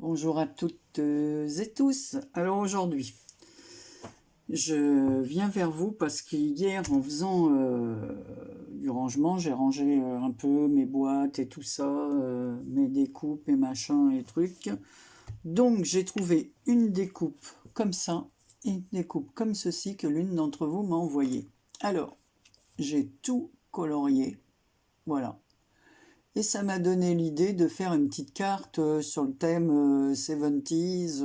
Bonjour à toutes et tous. Alors aujourd'hui, je viens vers vous parce qu'hier, en faisant du rangement, j'ai rangé un peu mes boîtes et tout ça, mes découpes et machins et trucs. Donc j'ai trouvé une découpe comme ça et une découpe comme ceci que l'une d'entre vous m'a envoyé. Alors, j'ai tout colorié, voilà. Et ça m'a donné l'idée de faire une petite carte sur le thème 70s.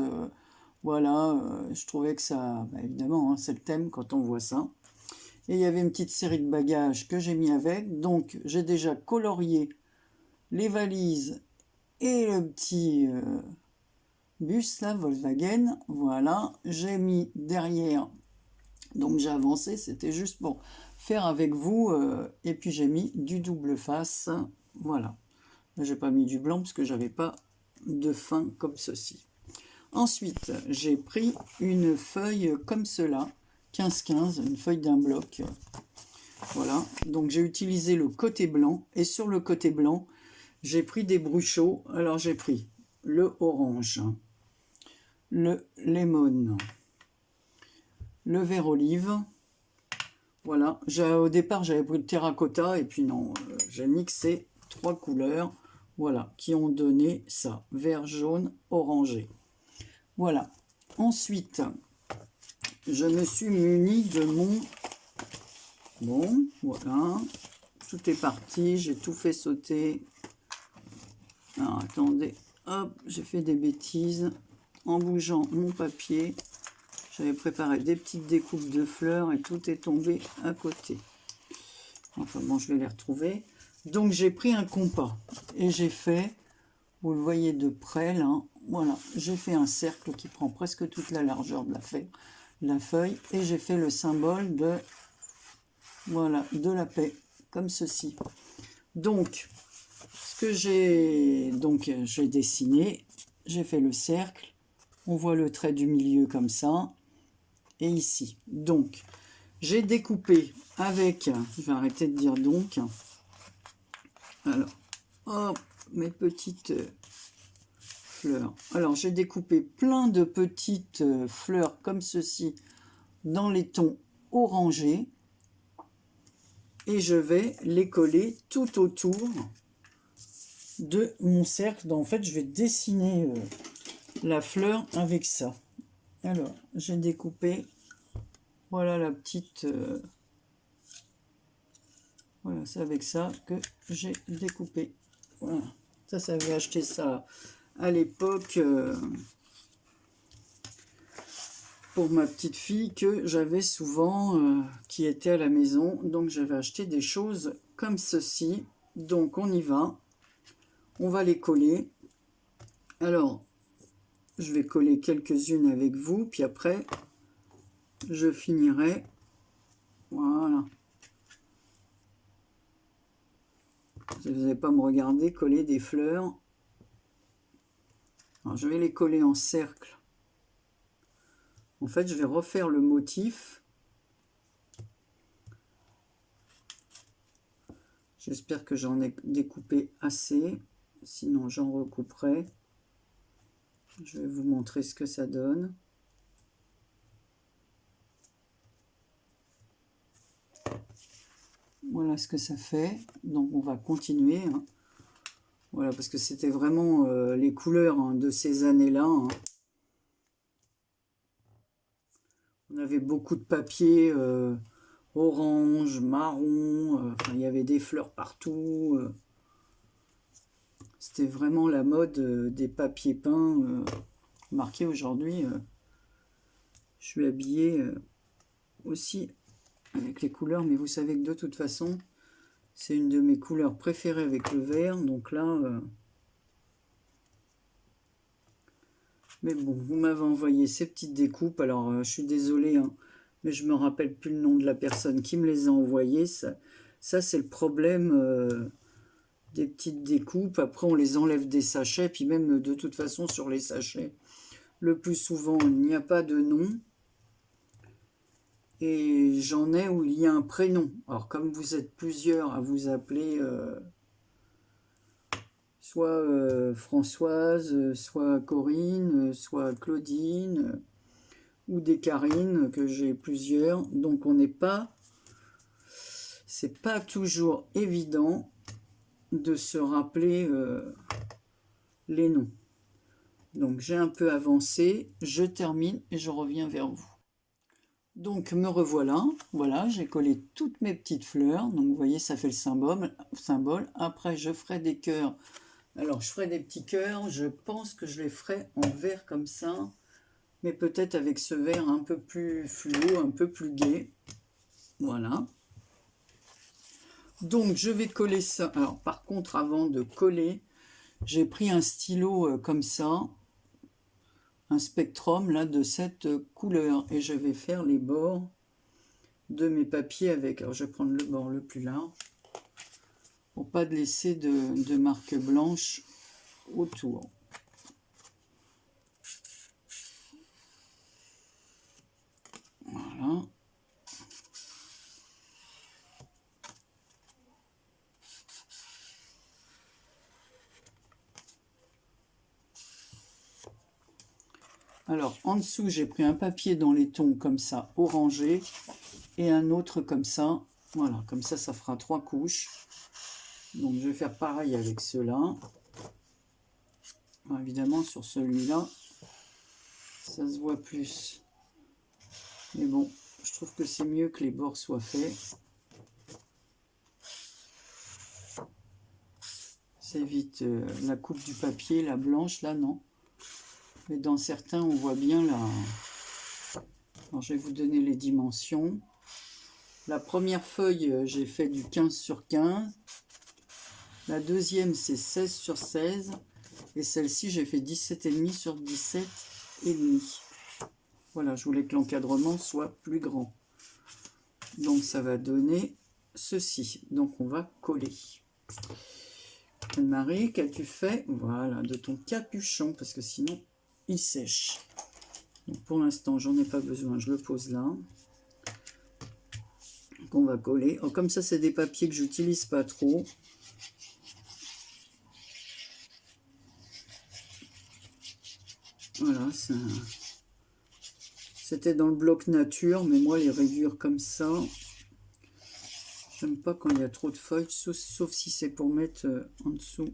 Voilà, je trouvais que ça, bah, évidemment, hein, c'est le thème quand on voit ça. Et il y avait une petite série de bagages que j'ai mis avec. Donc j'ai déjà colorié les valises et le petit bus là, Volkswagen. Voilà, j'ai mis derrière. Donc j'ai avancé, c'était juste pour faire avec vous. Et puis j'ai mis du double face. Voilà. J'ai pas mis du blanc parce que j'avais pas de fin comme ceci. Ensuite, j'ai pris une feuille comme cela, 15-15, une feuille d'un bloc. Voilà, donc j'ai utilisé le côté blanc et sur le côté blanc, j'ai pris des bruchots. Alors j'ai pris le orange, le lemon, le vert olive. Voilà, au départ j'avais pris le terracotta et puis non, j'ai mixé trois couleurs. Voilà, qui ont donné ça, vert, jaune, orangé. Voilà. Ensuite, je me suis muni de mon... Bon, voilà. Tout est parti, j'ai tout fait sauter. Alors, attendez. Hop, j'ai fait des bêtises. En bougeant mon papier, j'avais préparé des petites découpes de fleurs et tout est tombé à côté. Enfin bon, je vais les retrouver. Donc, j'ai pris un compas et j'ai fait... Vous le voyez de près, là. Voilà, j'ai fait un cercle qui prend presque toute la largeur de la feuille. Et j'ai fait le symbole de, voilà, de la paix, comme ceci. Donc, ce que j'ai dessiné, j'ai fait le cercle. On voit le trait du milieu comme ça. Et ici. Donc, j'ai découpé avec, je vais arrêter de dire donc. Alors, hop, mes petites... fleurs. Alors j'ai découpé plein de petites fleurs comme ceci dans les tons orangés et je vais les coller tout autour de mon cercle. En fait je vais dessiner la fleur avec ça. Alors j'ai découpé, voilà la petite voilà, c'est avec ça que j'ai découpé. Voilà, ça j'avais acheté ça à l'époque pour ma petite fille que j'avais souvent, qui était à la maison. Donc j'avais acheté des choses comme ceci. Donc on y va. On va les coller. Alors, je vais coller quelques-unes avec vous. Puis après, je finirai. Voilà. Vous n'allez pas me regarder coller des fleurs. Alors, je vais les coller en cercle. En fait, je vais refaire le motif. J'espère que j'en ai découpé assez. Sinon, j'en recouperai. Je vais vous montrer ce que ça donne. Voilà ce que ça fait. Donc, on va continuer. Hein. Voilà, parce que c'était vraiment les couleurs de ces années-là. Hein. On avait beaucoup de papier orange, marron. Enfin, il y avait des fleurs partout. C'était vraiment la mode des papiers peints. Marqué aujourd'hui, je suis habillée aussi avec les couleurs. Mais vous savez que de toute façon, c'est une de mes couleurs préférées avec le vert. Donc là... Mais bon, vous m'avez envoyé ces petites découpes, alors je suis désolée, hein, mais je me rappelle plus le nom de la personne qui me les a envoyées. Ça c'est le problème des petites découpes. Après, on les enlève des sachets, puis même de toute façon sur les sachets, le plus souvent, il n'y a pas de nom. Et j'en ai où il y a un prénom. Alors, comme vous êtes plusieurs à vous appeler... soit Françoise, soit Corinne, soit Claudine, ou des Karine, que j'ai plusieurs. Donc on n'est pas, c'est pas toujours évident de se rappeler les noms. Donc j'ai un peu avancé, je termine et je reviens vers vous. Donc me revoilà, voilà, j'ai collé toutes mes petites fleurs, donc vous voyez ça fait le symbole. Après je ferai des cœurs, alors je ferai des petits cœurs, je pense que je les ferai en vert comme ça, mais peut-être avec ce vert un peu plus fluo, un peu plus gai, voilà. Donc je vais coller ça, alors par contre avant de coller, j'ai pris un stylo comme ça, un spectrum là de cette couleur, et je vais faire les bords de mes papiers avec. Alors je vais prendre le bord le plus large pour pas de laisser de marque blanche autour. Voilà. Alors en dessous j'ai pris un papier dans les tons comme ça orangé et un autre comme ça. Voilà, comme ça ça fera 3 couches. Donc je vais faire pareil avec ceux-là. Évidemment sur celui-là ça se voit plus, mais bon, je trouve que c'est mieux que les bords soient faits. Ça évite la coupe du papier, la blanche, là non. Mais dans certains, on voit bien la... Alors, je vais vous donner les dimensions. La première feuille, j'ai fait du 15 sur 15. La deuxième, c'est 16 sur 16. Et celle-ci, j'ai fait 17,5 sur 17,5. Voilà, je voulais que l'encadrement soit plus grand. Donc, ça va donner ceci. Donc, on va coller. Anne-Marie, qu'as-tu fait? Voilà, de ton capuchon, parce que sinon, il sèche. Donc, pour l'instant, j'en ai pas besoin, je le pose là. Donc, on va coller. Oh, comme ça, c'est des papiers que j'utilise pas trop. Voilà, c'était dans le bloc nature, mais moi, les rayures comme ça, j'aime pas quand il y a trop de feuilles, sauf si c'est pour mettre en dessous.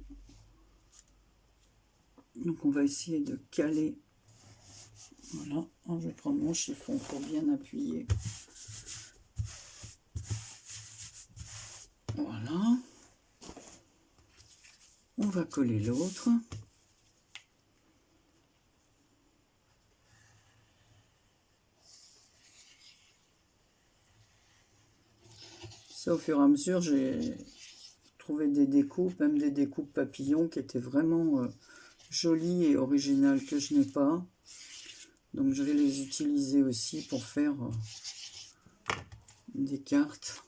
Donc, on va essayer de caler. Voilà, je vais prendre mon chiffon pour bien appuyer. Voilà. On va coller l'autre. Ça, au fur et à mesure, j'ai trouvé des découpes, même des découpes papillons qui étaient vraiment jolies et originales que je n'ai pas. Donc je vais les utiliser aussi pour faire des cartes.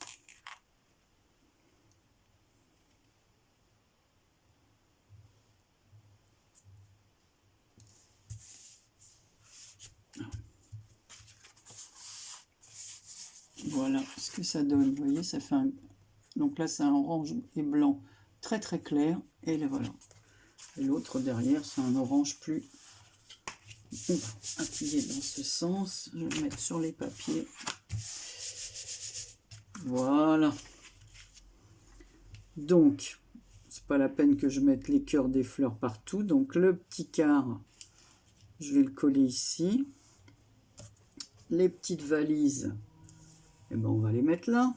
Voilà ce que ça donne. Vous voyez, ça fait un... Donc là, c'est un orange et blanc très très clair. Et là, voilà. Et l'autre derrière, c'est un orange plus... On va appuyer dans ce sens. Je vais le mettre sur les papiers. Voilà. Donc, c'est pas la peine que je mette les cœurs des fleurs partout. Donc, le petit quart, je vais le coller ici. Les petites valises, eh ben, on va les mettre là.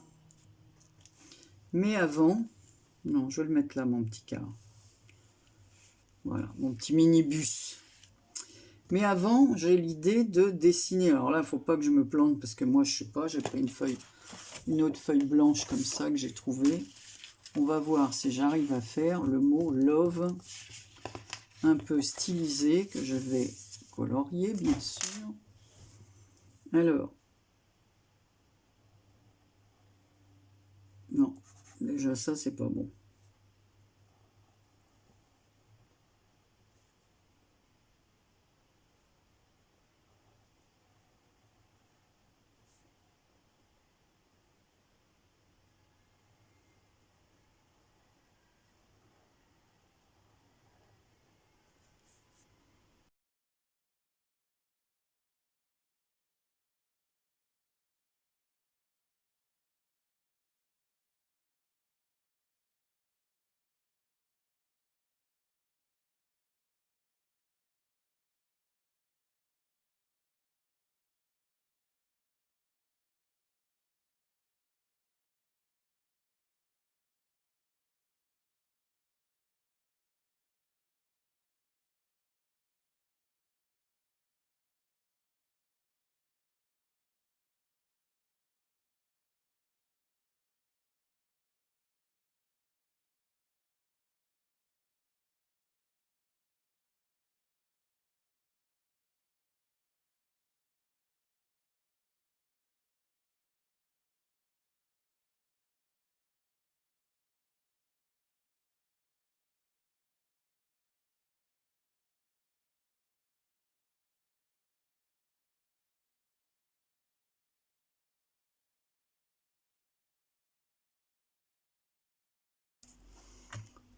Mais avant, non, je vais le mettre là, mon petit quart. Voilà, mon petit minibus. Mais avant, j'ai l'idée de dessiner. Alors là, il ne faut pas que je me plante parce que moi, je sais pas, j'ai pris une autre feuille blanche comme ça que j'ai trouvée. On va voir si j'arrive à faire le mot love un peu stylisé que je vais colorier, bien sûr. Alors, non, déjà ça, c'est pas bon.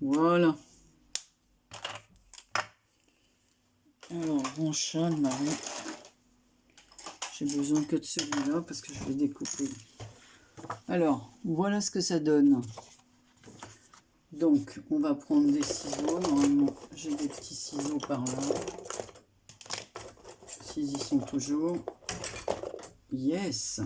Voilà. Alors, mon chat de Marie. J'ai besoin que de celui-là parce que je vais découper. Alors, voilà ce que ça donne. Donc, on va prendre des ciseaux. Normalement, j'ai des petits ciseaux par là. S'ils y sont toujours. Yes!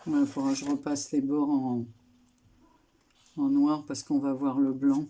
Il faudra que je repasse les bords en noir parce qu'on va voir le blanc.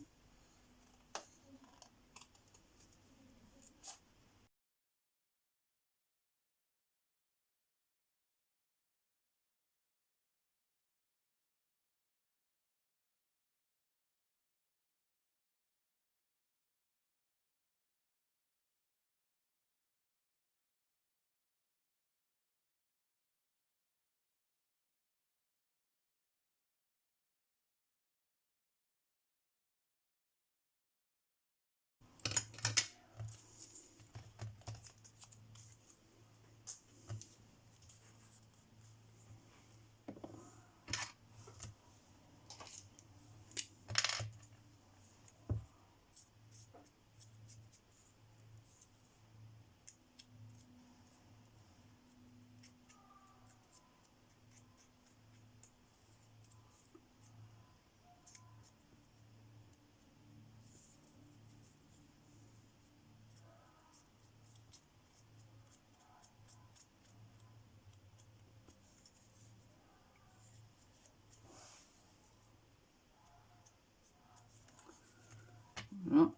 Voilà.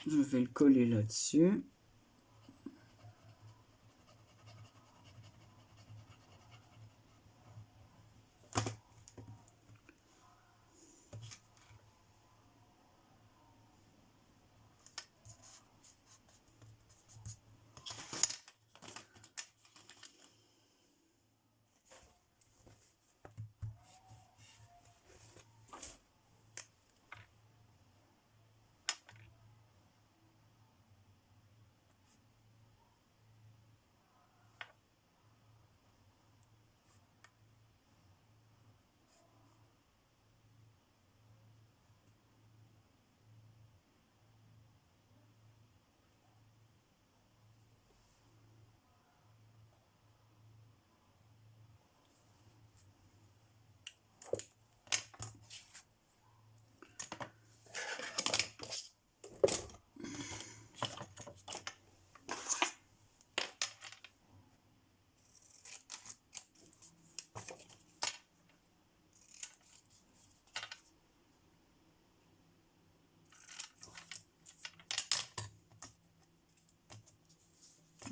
Je vais le coller là-dessus.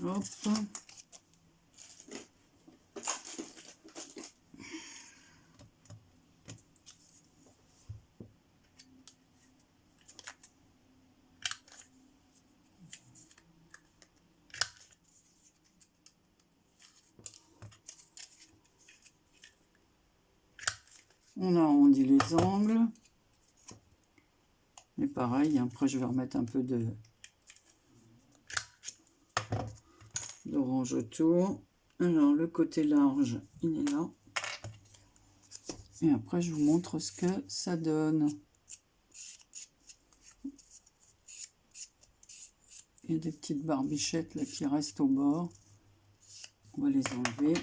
Hop. On arrondit les angles. Et pareil, après je vais remettre un peu d'orange autour. Alors le côté large, il est là. Et après je vous montre ce que ça donne. Il y a des petites barbichettes là qui restent au bord. On va les enlever.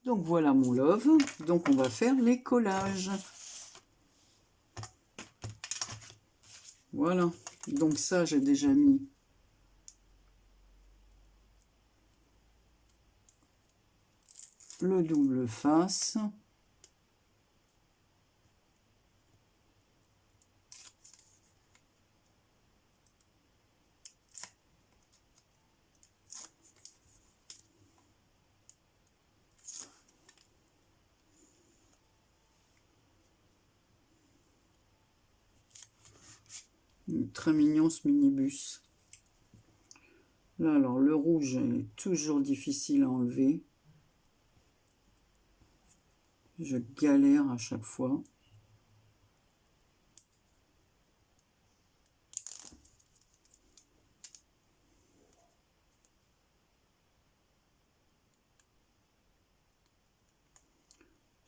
Donc voilà mon love. Donc on va faire les collages. Voilà. Donc ça j'ai déjà mis le double face. Très mignon ce minibus. Là, alors, le rouge est toujours difficile à enlever. Je galère à chaque fois.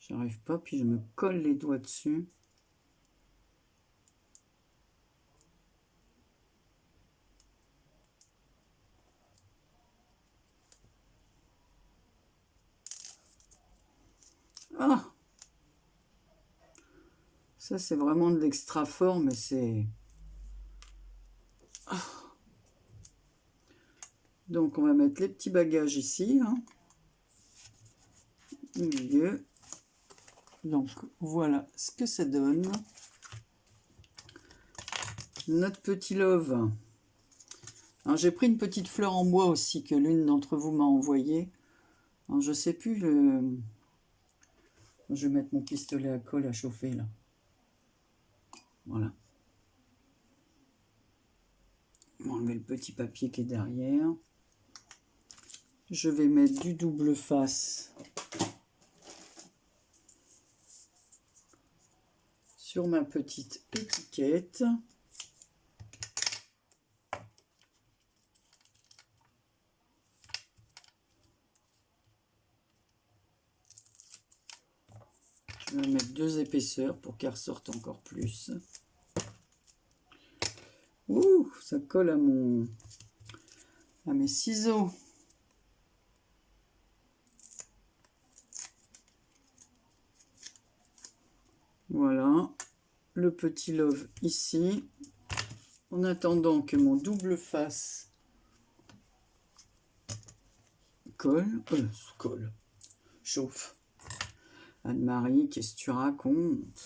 J'arrive pas, puis je me colle les doigts dessus. Ah! Ça, c'est vraiment de l'extra fort, mais c'est... Ah. Donc, on va mettre les petits bagages ici, hein, au milieu. Donc, voilà ce que ça donne. Notre petit love. Alors, j'ai pris une petite fleur en bois aussi que l'une d'entre vous m'a envoyée. Alors, je sais plus le... Je vais mettre mon pistolet à colle à chauffer, là. Voilà. On va enlever le petit papier qui est derrière. Je vais mettre du double face sur ma petite étiquette. Je vais mettre 2 épaisseurs pour qu'elle ressorte encore plus. Ouh, ça colle à mes ciseaux. Voilà, le petit love ici. En attendant que mon double face colle, chauffe. Anne-Marie, qu'est-ce que tu racontes?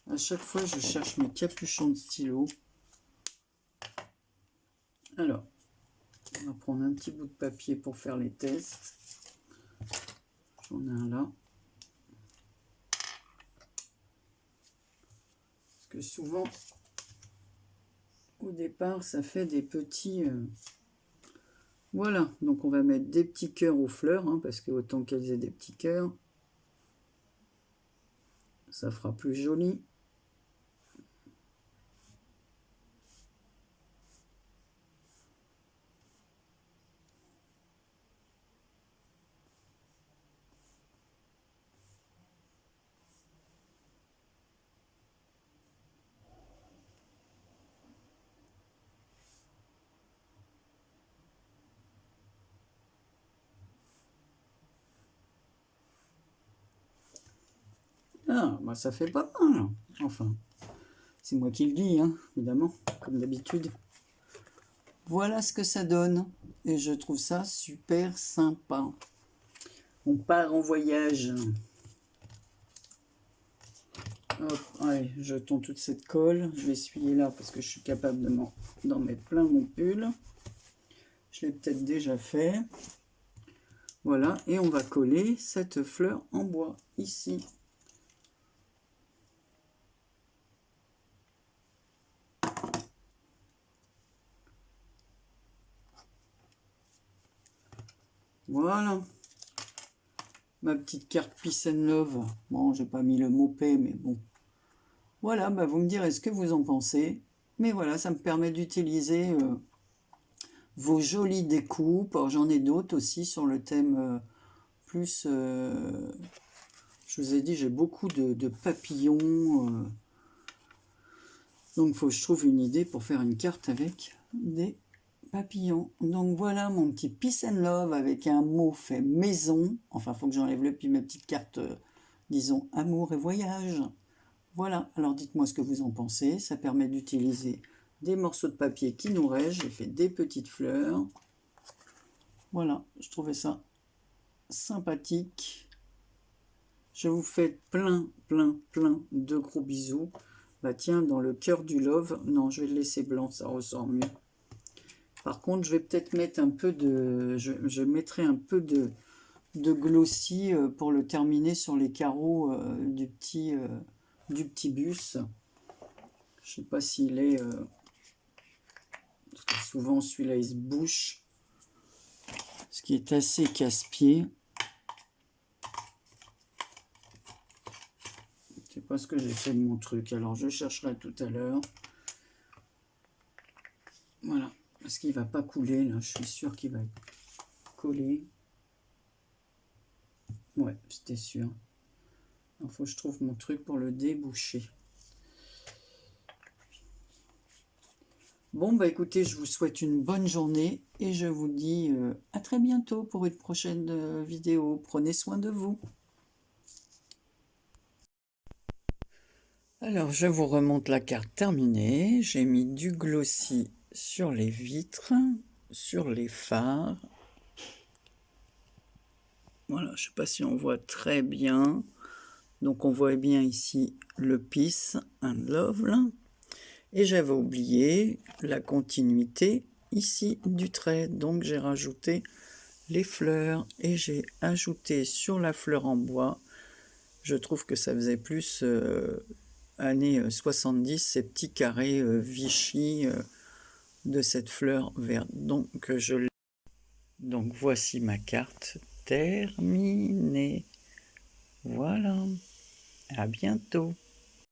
À chaque fois, je cherche mes capuchons de stylo. Alors, on va prendre un petit bout de papier pour faire les tests. J'en ai un là. Parce que souvent, au départ, ça fait des petits... Voilà, donc on va mettre des petits cœurs aux fleurs, hein, parce que autant qu'elles aient des petits cœurs, ça fera plus joli. Ah, bah ça fait pas mal. Enfin, c'est moi qui le dis, hein, évidemment, comme d'habitude. Voilà ce que ça donne. Et je trouve ça super sympa. On part en voyage. Hop, allez, jetons toute cette colle. Je vais essuyer là parce que je suis capable d'en mettre plein mon pull. Je l'ai peut-être déjà fait. Voilà, et on va coller cette fleur en bois ici. Voilà. Ma petite carte Peace and Love. Bon, j'ai pas mis le mot paix, mais bon. Voilà, bah vous me direz ce que vous en pensez. Mais voilà, ça me permet d'utiliser vos jolies découpes. Alors, j'en ai d'autres aussi sur le thème plus... je vous ai dit, j'ai beaucoup de papillons. Donc, il faut que je trouve une idée pour faire une carte avec des papillons. Donc, voilà mon petit Peace and Love avec un mot fait maison. Enfin, il faut que j'enlève le puis ma petite carte, disons, amour et voyage. Voilà, alors dites-moi ce que vous en pensez. Ça permet d'utiliser des morceaux de papier qui nous restent. J'ai fait des petites fleurs. Voilà, je trouvais ça sympathique. Je vous fais plein de gros bisous. Bah tiens, dans le cœur du love, non, je vais le laisser blanc, ça ressort mieux. Par contre, je vais peut-être mettre un peu de... Je mettrai un peu de glossy pour le terminer sur les carreaux du petit bus. Je sais pas s'il est... parce que souvent celui-là il se bouche. Ce qui est assez casse-pied. Je sais pas ce que j'ai fait de mon truc. Alors je chercherai tout à l'heure. Voilà. Parce qu'il va pas couler là. Je suis sûr qu'il va coller. Ouais, c'était sûr. Il faut que je trouve mon truc pour le déboucher. Bon, bah écoutez, je vous souhaite une bonne journée et je vous dis à très bientôt pour une prochaine vidéo. Prenez soin de vous. Alors, je vous remonte la carte terminée. J'ai mis du glossy sur les vitres, sur les phares. Voilà, je ne sais pas si on voit très bien. Donc, on voit bien ici le Peace and Love. Là. Et j'avais oublié la continuité ici du trait. Donc, j'ai rajouté les fleurs et j'ai ajouté sur la fleur en bois. Je trouve que ça faisait plus années 70, ces petits carrés Vichy de cette fleur verte. Donc voici ma carte terminée. Voilà, à bientôt.